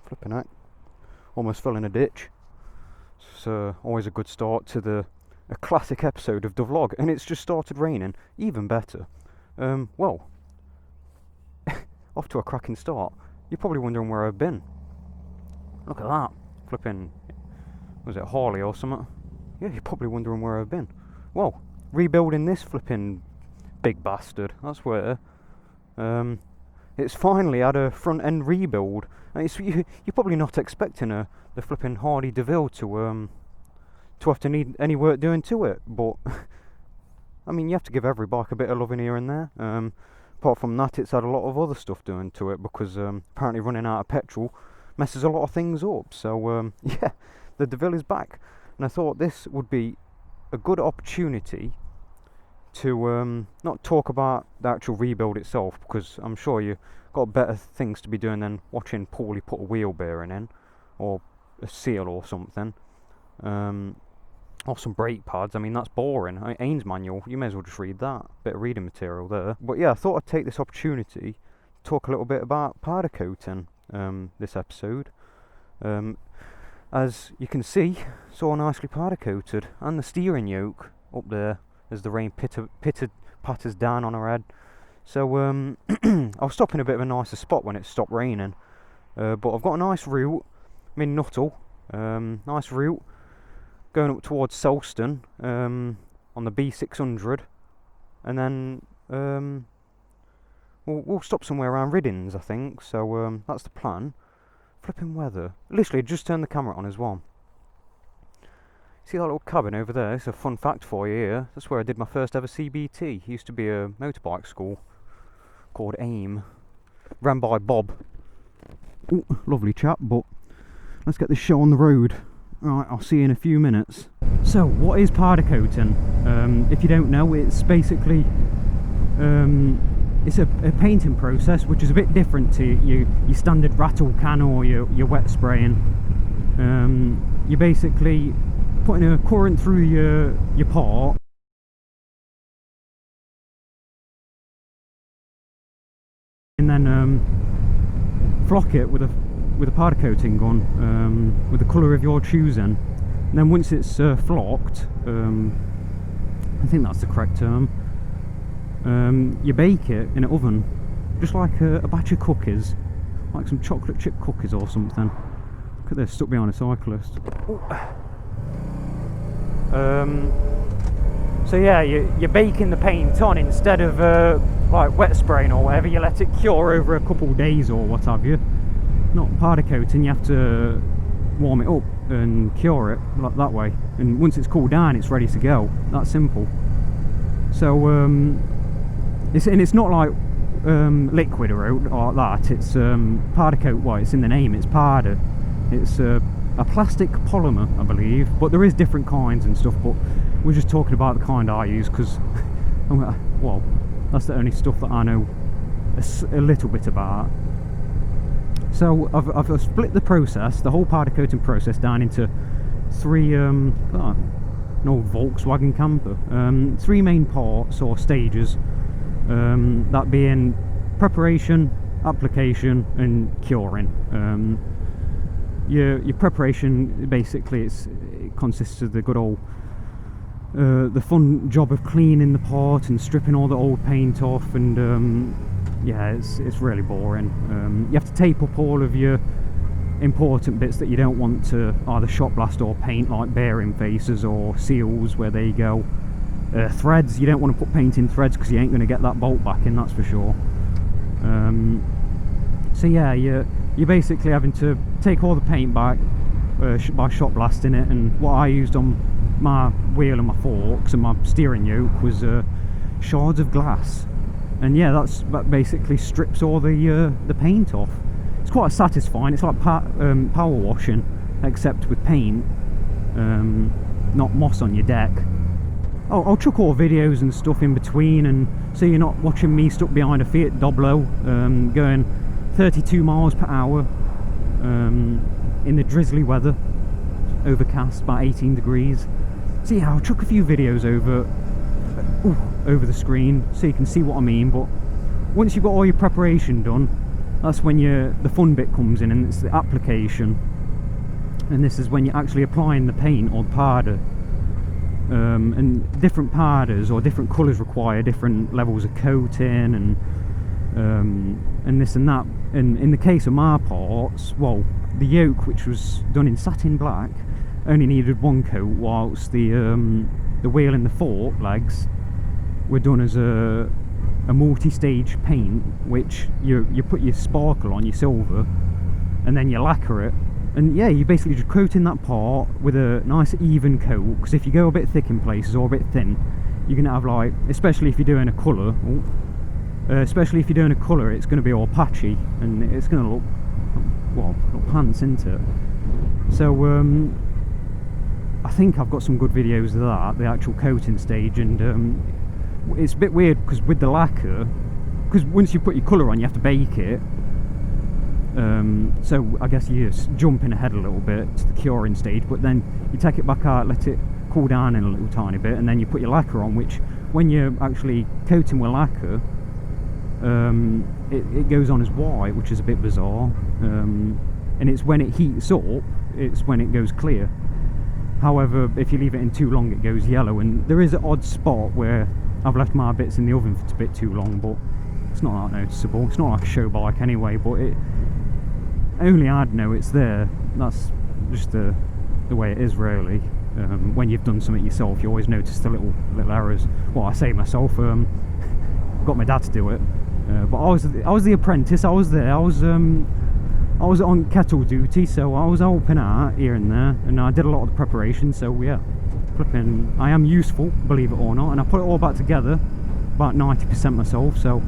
Flipping heck. Almost fell in a ditch. It's always a good start to a classic episode of Deauvlog, and it's just started raining. Even better. Well, off to a cracking start. You're probably wondering where I've been. Look at that. Flipping, was it Harley or something? Yeah, you're probably wondering where I've been. Well, rebuilding this flipping big bastard. That's where. It's finally had a front end rebuild. And you're probably not expecting the flipping Honda Deauville to have to need any work doing to it, but I mean, you have to give every bike a bit of loving here and there. Apart from that, it's had a lot of other stuff doing to it because apparently running out of petrol messes a lot of things up. So yeah, the Deauville is back, and I thought this would be a good opportunity to not talk about the actual rebuild itself, because I'm sure you got better things to be doing than watching Pooley put a wheel bearing in, or a seal or something, or some brake pads. I mean, that's boring. Ains manual, you may as well just read that. Bit of reading material there. But yeah, I thought I'd take this opportunity to talk a little bit about powder coating this episode. As you can see, it's all nicely powder coated, and the steering yoke up there as the rain patters down on her head. So I'll stop in a bit of a nicer spot when it stopped raining, but I've got a nice route. I'm in Nuttall, nice route going up towards Selston on the B600, and then we'll stop somewhere around Riddings, I think. So that's the plan. Flipping weather. Literally just turned the camera on as well. See that little cabin over there? It's a fun fact for you here. That's where I did my first ever CBT. It used to be a motorbike school called AIM, ran by Bob. Ooh, lovely chap, but let's get this show on the road. Alright, I'll see you in a few minutes. So, what is powder coating? If you don't know, it's basically it's a painting process which is a bit different to your standard rattle can or your wet spraying. You're basically putting a current through your part, and then flock it with a powder coating gun with the colour of your choosing. And then once it's flocked, I think that's the correct term, you bake it in an oven, just like a batch of cookies, like some chocolate chip cookies or something. Look at this, stuck behind a cyclist. So yeah, you're baking the paint on instead of like wet spraying or whatever. You let it cure over a couple of days or what have you. Not powder coating, you have to warm it up and cure it like that way, and once it's cooled down it's ready to go. That's simple. So it's not like liquid or like that. It's powder coat. Well, it's in the name, it's powder. It's a plastic polymer, I believe, but there is different kinds and stuff, but we're just talking about the kind I use because well, that's the only stuff that I know a little bit about. So I've split the process, the whole powder coating process, down into three an old Volkswagen camper, 3 main parts or stages, that being preparation, application and curing. Your preparation, basically it consists of the good old the fun job of cleaning the part and stripping all the old paint off, and yeah, it's really boring. You have to tape up all of your important bits that you don't want to either shot blast or paint, like bearing faces or seals where they go. Threads, you don't want to put paint in threads because you ain't going to get that bolt back in, that's for sure. So yeah, you're basically having to take all the paint back by shot blasting it, and what I used on my wheel and my forks and my steering yoke was shards of glass. And yeah, that basically strips all the paint off. It's quite satisfying. It's like power washing, except with paint, not moss on your deck. I'll chuck all videos and stuff in between, and so you're not watching me stuck behind a Fiat Doblo going 32 miles per hour in the drizzly weather, overcast, about 18 degrees. So yeah, I'll chuck a few videos over the screen so you can see what I mean. But once you've got all your preparation done, that's when the fun bit comes in, and it's the application. And this is when you're actually applying the paint or powder. And different powders or different colours require different levels of coating and this and that. And in the case of my parts, well, the yoke, which was done in satin black, only needed one coat, whilst the wheel and the fork legs were done as a multi-stage paint, which you put your sparkle on, your silver, and then you lacquer it. And yeah, you basically just coating that part with a nice even coat, because if you go a bit thick in places or a bit thin, you're going to have, like, especially if you're doing a colour, it's going to be all patchy, and it's going to look, well, look pants, isn't it? So I think I've got some good videos of that, the actual coating stage, and it's a bit weird because with the lacquer, because once you put your colour on, you have to bake it. So I guess you're jumping ahead a little bit to the curing stage, but then you take it back out, let it cool down in a little tiny bit, and then you put your lacquer on, which when you're actually coating with lacquer, it goes on as white, which is a bit bizarre, and it's when it heats up, it's when it goes clear. However, if you leave it in too long, it goes yellow, and there is an odd spot where I've left my bits in the oven for a bit too long, but it's not that noticeable. It's not like a show bike anyway, but only I'd know it's there. That's just the way it is, really. When you've done something yourself, you always notice the little errors. Well, I say myself, got my dad to do it, but I was the apprentice. I was there. I was on kettle duty, so I was helping out here and there, and I did a lot of the preparation. So yeah, flipping, I am useful, believe it or not, and I put it all back together, about 90% myself. So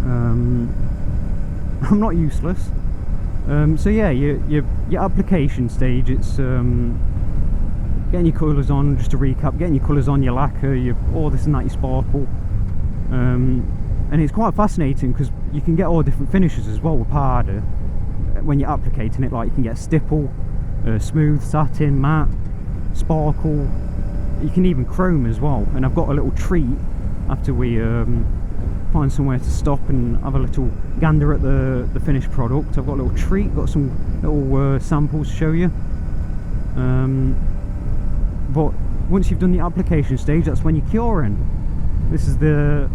I'm not useless. So yeah, your application stage, it's getting your colours on. Just to recap, getting your colours on, your lacquer, all this and that, your sparkle, and it's quite fascinating because you can get all different finishes as well with powder when you're applicating it. Like, you can get stipple, smooth, satin, matte, sparkle. You can even chrome as well. And I've got a little treat after we find somewhere to stop and have a little gander at the finished product. I've got a little treat, got some little samples to show you. But once you've done the application stage, that's when you're curing. This is the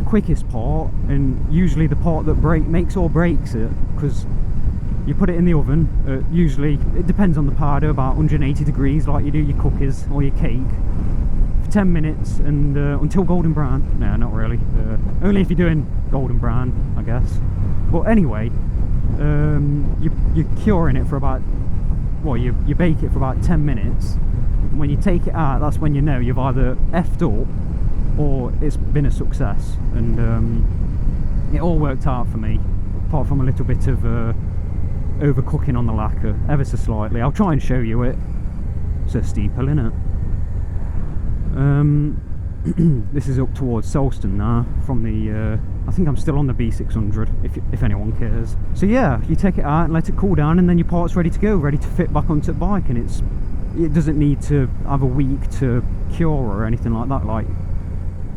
quickest part, and usually the part that makes or breaks it, because you put it in the oven, usually, it depends on the powder, about 180 degrees, like you do your cookies or your cake, for 10 minutes, and until golden brown. No, not really, only if you're doing golden brown, I guess. But anyway, you're curing it for about, well, you bake it for about 10 minutes. And when you take it out, that's when you know you've either effed up or it's been a success. And it all worked out for me, apart from a little bit of overcooking on the lacquer, ever so slightly. I'll try and show you it. It's a steep hill, innit? This is up towards Solston now, from the I think I'm still on the B600, if anyone cares. So yeah, you take it out and let it cool down, and then your part's ready to go, ready to fit back onto the bike. And it doesn't need to have a week to cure or anything like that, like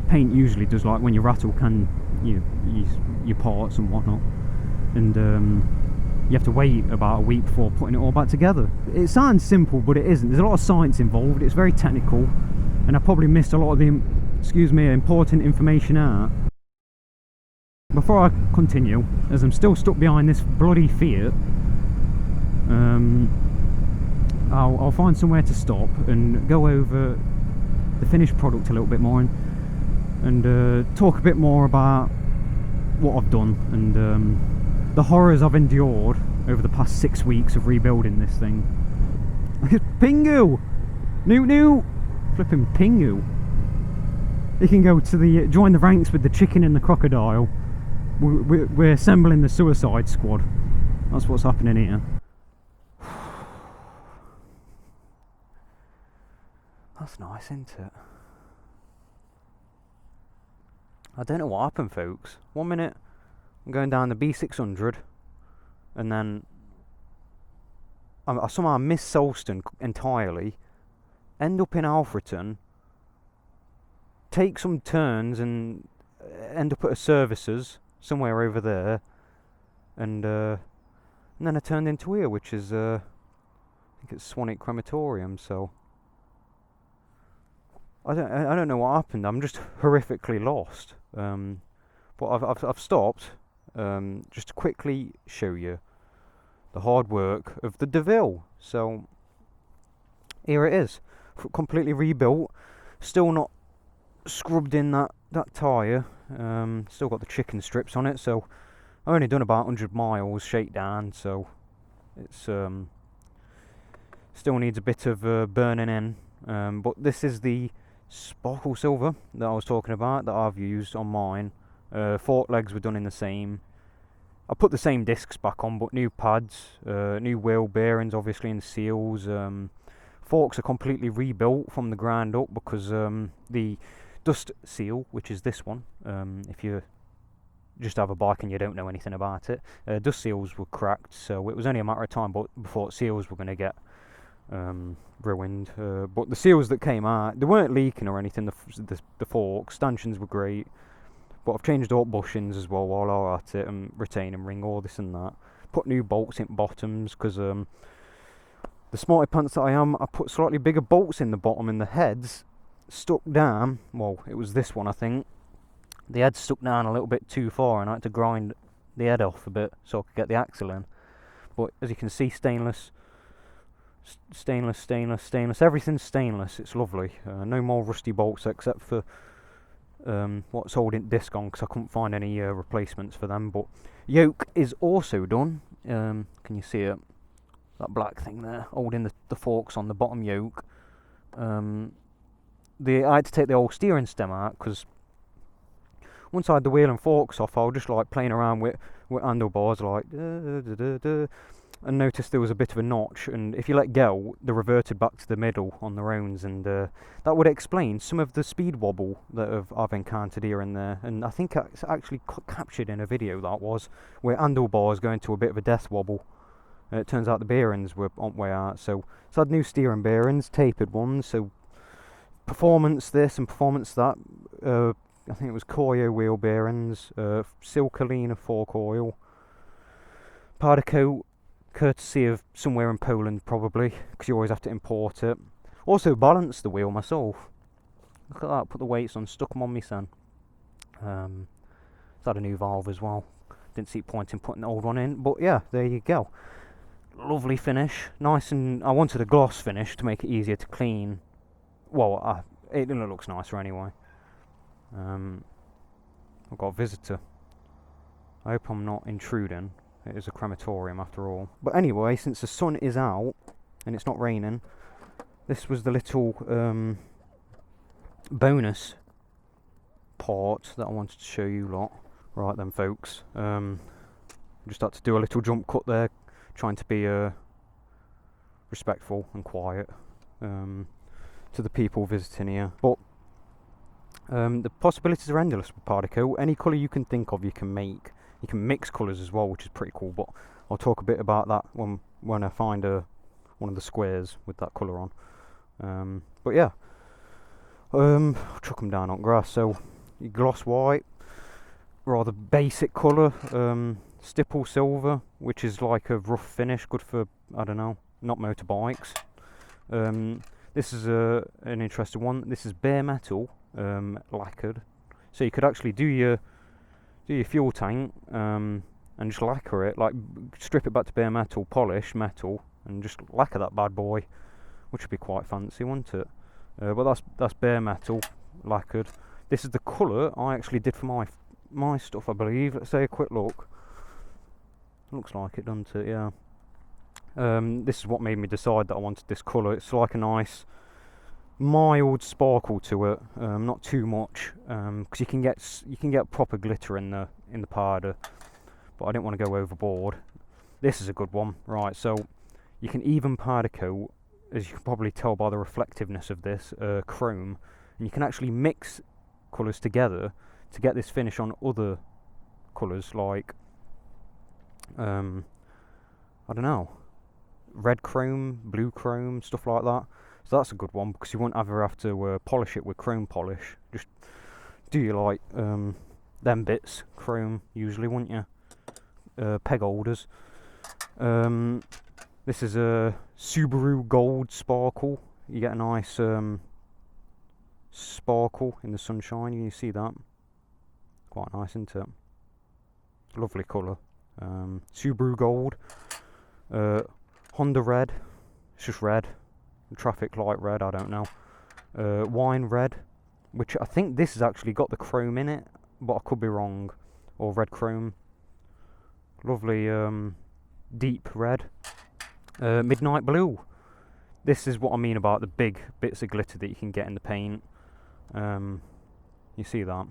paint usually does, like when you rattle can your parts and whatnot. And you have to wait about a week before putting it all back together. It sounds simple, but it isn't. There's a lot of science involved. It's very technical, and I probably missed a lot of the important information out. Before I continue, as I'm still stuck behind this bloody Fiat, I'll find somewhere to stop and go over the finished product a little bit more, and talk a bit more about what I've done and the horrors I've endured over the past 6 weeks of rebuilding this thing. Pingu! New! Flipping Pingu! You can go to join the ranks with the chicken and the crocodile. We're assembling the suicide squad. That's what's happening here. That's nice, isn't it? I don't know what happened, folks. 1 minute I'm going down the B600, and then I somehow miss Solston entirely, end up in Alfreton, take some turns and end up at a services somewhere over there, and then I turned into here, which is I think it's Swanwick Crematorium. So I don't know what happened. I'm just horrifically lost. But I've stopped just to quickly show you the hard work of the Deauville. So here it is, completely rebuilt, still not scrubbed in that tyre, still got the chicken strips on it, so I've only done about 100 miles shakedown, so it's still needs a bit of burning in, but this is the sparkle silver that I was talking about that I've used on mine. Fork legs were done in the same. I put the same discs back on, but new pads, new wheel bearings obviously, and seals. Forks are completely rebuilt from the ground up because the dust seal, which is this one, if you just have a bike and you don't know anything about it, dust seals were cracked, so it was only a matter of time before seals were going to get ruined. But the seals that came out, they weren't leaking or anything. The forks, stanchions were great. But I've changed all bushings as well while I was at it, and retaining ring, all this and that. Put new bolts in bottoms because the smarty pants that I am, I put slightly bigger bolts in the bottom, and the heads stuck down. Well, it was this one, I think. The head stuck down a little bit too far, and I had to grind the head off a bit so I could get the axle in. But as you can see, stainless, everything's stainless. It's lovely. No more rusty bolts except for what's holding disc on, because I couldn't find any replacements for them. But yoke is also done. Can you see it? That black thing there holding the forks on the bottom yoke. I had to take the old steering stem out because once I had the wheel and forks off, I was just like playing around with handlebars, like and noticed there was a bit of a notch, and if you let go, they reverted back to the middle on their own, and that would explain some of the speed wobble that I've encountered here and there. And I think it's actually captured in a video that was where handlebars go into a bit of a death wobble. It turns out the bearings were on way out, so I had new steering bearings, tapered ones, so performance this and performance that. I think it was Koyo wheel bearings, Silkalina fork oil, powder coat, courtesy of somewhere in Poland probably, because you always have to import it. Also balanced the wheel myself. Look at that, put the weights on, stuck them on me son. It's had a new valve as well. Didn't see point in putting the old one in, but yeah, there you go. Lovely finish, nice, and I wanted a gloss finish to make it easier to clean. Well, it looks nicer anyway. I've got a visitor. I hope I'm not intruding. It is a crematorium after all. But anyway, since the sun is out and it's not raining, this was the little bonus part that I wanted to show you lot. Right then folks, just had to do a little jump cut there, trying to be respectful and quiet to the people visiting here. But the possibilities are endless with powder coat. Any colour you can think of you can make. You can mix colours as well, which is pretty cool, but I'll talk a bit about that when I find one of the squares with that colour on. But yeah, I'll chuck them down on grass. So your gloss white, rather basic colour, stipple silver, which is like a rough finish, good for, I don't know, not motorbikes. This is an interesting one. This is bare metal, lacquered, so you could actually do your fuel tank and just lacquer it, like strip it back to bare metal, polish metal, and just lacquer that bad boy, which would be quite fancy, wouldn't it? But that's bare metal lacquered. This is the colour I actually did for my stuff, I believe. Let's say a quick look. Looks like it, doesn't it? Yeah. This is what made me decide that I wanted this colour. It's like a nice mild sparkle to it, not too much, because you can get proper glitter in the powder, but I didn't want to go overboard. This is a good one, right? So you can even powder coat, as you can probably tell by the reflectiveness of this, chrome, and you can actually mix colours together to get this finish on other colours, like I don't know, red chrome, blue chrome, stuff like that. So that's a good one, because you won't ever have to polish it with chrome polish. Just do you like them bits chrome usually, wouldn't you? peg holders. This is a Subaru Gold Sparkle. You get a nice sparkle in the sunshine. You see that? Quite nice, isn't it? Lovely colour. Subaru Gold. Honda Red. It's just red. Traffic light red, I don't know. Wine red, which I think this has actually got the chrome in it, but I could be wrong. Or red chrome. Lovely deep red. Midnight blue. This is what I mean about the big bits of glitter that you can get in the paint. You see that?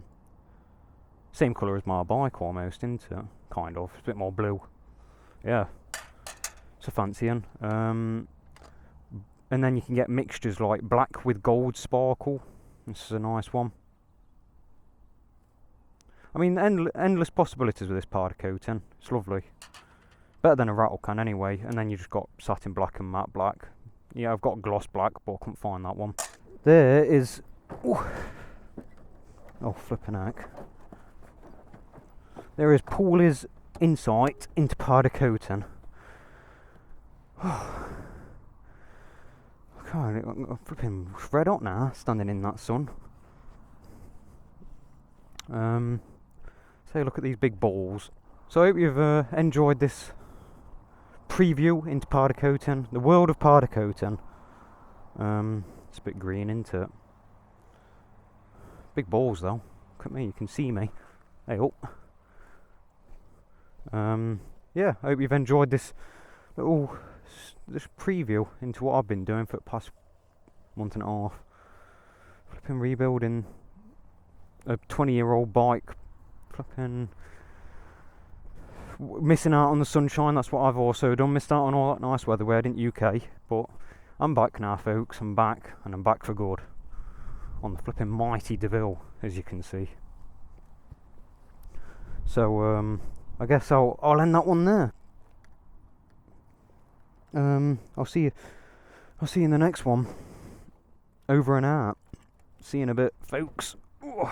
Same colour as my bike almost, isn't it? Kind of. It's a bit more blue. Yeah. It's a fancy one. And then you can get mixtures like black with gold sparkle. This is a nice one. I mean, endless possibilities with this powder coating. It's lovely. Better than a rattle can anyway. And then you just got satin black and matte black. Yeah, I've got gloss black, but I couldn't find that one. There is... Ooh. Oh, flipping heck. There is Pooley's insight into powder coating. God, I'm flipping red hot now, standing in that sun. So look at these big balls. So I hope you've enjoyed this preview into powder coating, the world of powder coating. It's a bit green, isn't it? Big balls though. Look at me, you can see me. Hey up. Yeah, I hope you've enjoyed this little preview into what I've been doing for the past month and a half. Flipping rebuilding a 20-year-old bike. Flipping missing out on the sunshine. That's what I've also done. Missed out on all that nice weather we had in UK. But I'm back now, folks. I'm back, and I'm back for good. On the flipping mighty Deauville, as you can see. So I guess I'll end that one there. I'll see you in the next one. Over and out. See you in a bit, folks. Ooh.